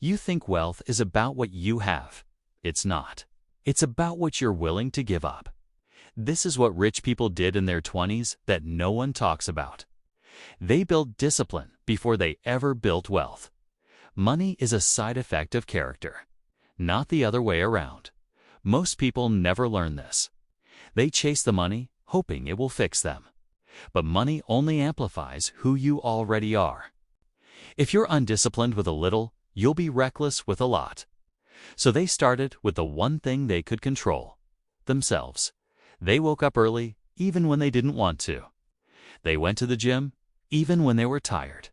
You think wealth is about what you have. It's not. It's about what you're willing to give up. This is what rich people did in their 20s that no one talks about. They built discipline before they ever built wealth. Money is a side effect of character, not the other way around. Most people never learn this. They chase the money, hoping it will fix them. But money only amplifies who you already are. If you're undisciplined with a little, you'll be reckless with a lot. So they started with the one thing they could control: themselves. They woke up early, even when they didn't want to. They went to the gym, even when they were tired.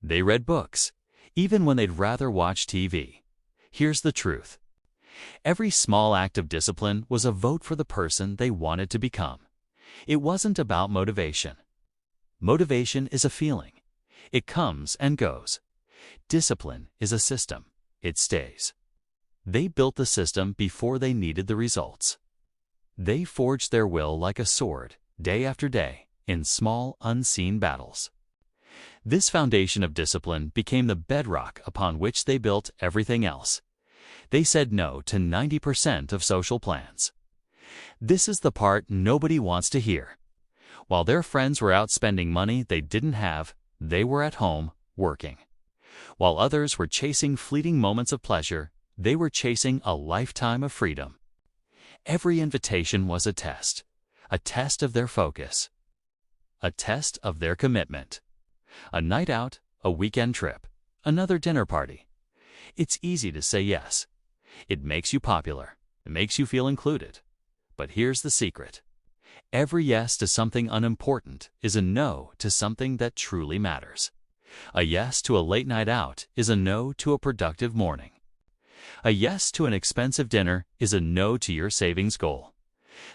They read books, even when they'd rather watch TV. Here's the truth. Every small act of discipline was a vote for the person they wanted to become. It wasn't about motivation. Motivation is a feeling. It comes and goes. Discipline is a system. It stays. They built the system before they needed the results. They forged their will like a sword, day after day, in small, unseen battles. This foundation of discipline became the bedrock upon which they built everything else. They said no to 90% of social plans. This is the part nobody wants to hear. While their friends were out spending money they didn't have, they were at home, working. While others were chasing fleeting moments of pleasure, they were chasing a lifetime of freedom. Every invitation was a test of their focus, a test of their commitment. A night out, a weekend trip, another dinner party. It's easy to say yes. It makes you popular. It makes you feel included. But here's the secret. Every yes to something unimportant is a no to something that truly matters. A yes to a late night out is a no to a productive morning. A yes to an expensive dinner is a no to your savings goal.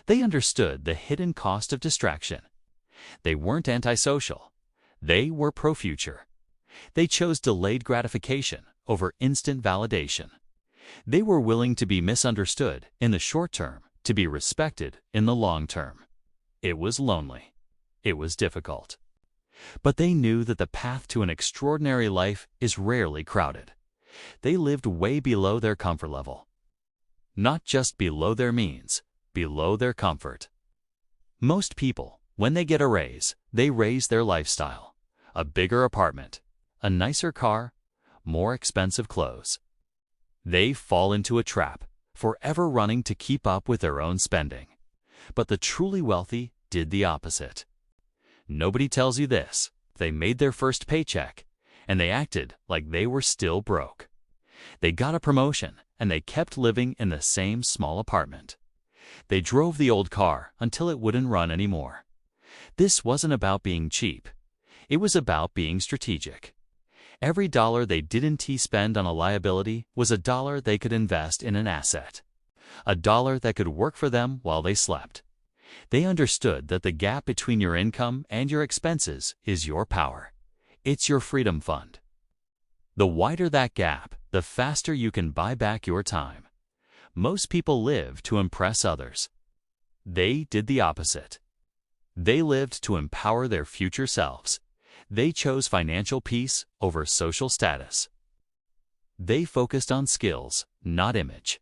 They understood the hidden cost of distraction. They weren't antisocial. They were pro-future. They chose delayed gratification over instant validation. They were willing to be misunderstood in the short term to be respected in the long term. It was lonely. It was difficult. But they knew that the path to an extraordinary life is rarely crowded. They lived way below their comfort level. Not just below their means, below their comfort. Most people, when they get a raise, they raise their lifestyle. A bigger apartment, a nicer car, more expensive clothes. They fall into a trap, forever running to keep up with their own spending. But the truly wealthy did the opposite. Nobody tells you this. They made their first paycheck, and they acted like they were still broke. They got a promotion, and they kept living in the same small apartment. They drove the old car until it wouldn't run anymore. This wasn't about being cheap. It was about being strategic. Every dollar they didn't spend on a liability was a dollar they could invest in an asset. A dollar that could work for them while they slept. They understood that the gap between your income and your expenses is your power. It's your freedom fund. The wider that gap, the faster you can buy back your time. Most people live to impress others. They did the opposite. They lived to empower their future selves. They chose financial peace over social status. They focused on skills, not image.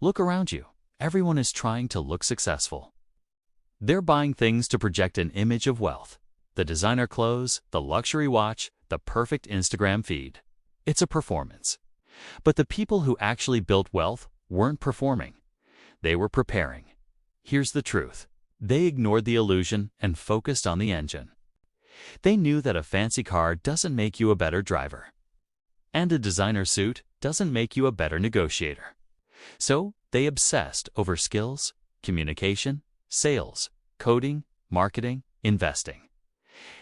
Look around you. Everyone is trying to look successful. They're buying things to project an image of wealth. The designer clothes, the luxury watch, the perfect Instagram feed. It's a performance. But the people who actually built wealth weren't performing. They were preparing. Here's the truth. They ignored the illusion and focused on the engine. They knew that a fancy car doesn't make you a better driver. And a designer suit doesn't make you a better negotiator. So they obsessed over skills, communication, sales, coding, marketing, investing.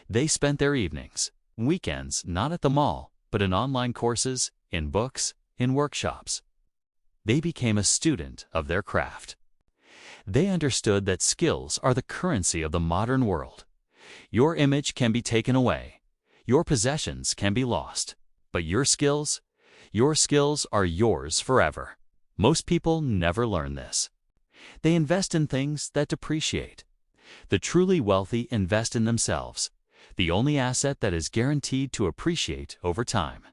They spent their evenings, weekends not at the mall, but in online courses, in books, in workshops. They became a student of their craft. They understood that skills are the currency of the modern world. Your image can be taken away. Your possessions can be lost. But your skills are yours forever. Most people never learn this. They invest in things that depreciate. The truly wealthy invest in themselves, the only asset that is guaranteed to appreciate over time.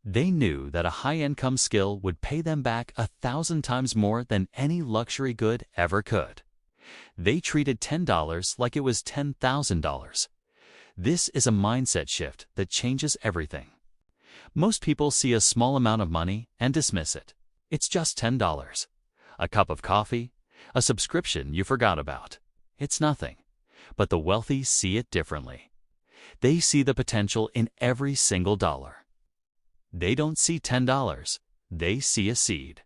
They knew that a high-income skill would pay them back 1,000 times more than any luxury good ever could. They treated $10 like it was $10,000. This is a mindset shift that changes everything. Most people see a small amount of money and dismiss it. It's just $10. A cup of coffee, a subscription you forgot about. It's nothing. But the wealthy see it differently. They see the potential in every single dollar. They don't see $10. They see a seed.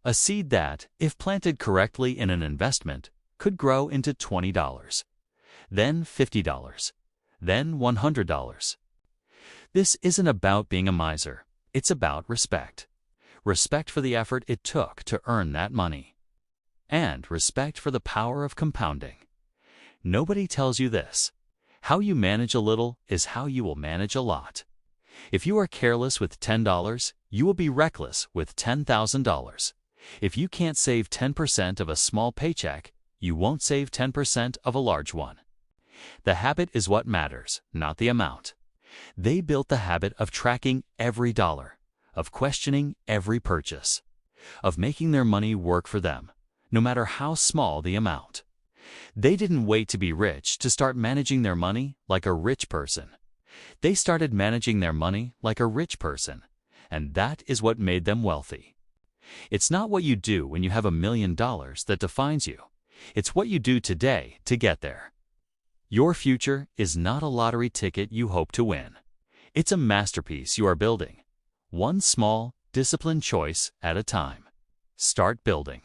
A seed that, if planted correctly in an investment, could grow into $20, then $50, then $100. This isn't about being a miser. It's about respect. Respect for the effort it took to earn that money. And respect for the power of compounding. Nobody tells you this. How you manage a little is how you will manage a lot. If you are careless with $10, you will be reckless with $10,000. If you can't save 10% of a small paycheck, you won't save 10% of a large one. The habit is what matters, not the amount. They built the habit of tracking every dollar, of questioning every purchase, of making their money work for them, no matter how small the amount. They didn't wait to be rich to start managing their money like a rich person. They started managing their money like a rich person, and that is what made them wealthy. It's not what you do when you have $1 million that defines you. It's what you do today to get there. Your future is not a lottery ticket you hope to win. It's a masterpiece you are building, one small, disciplined choice at a time. Start building.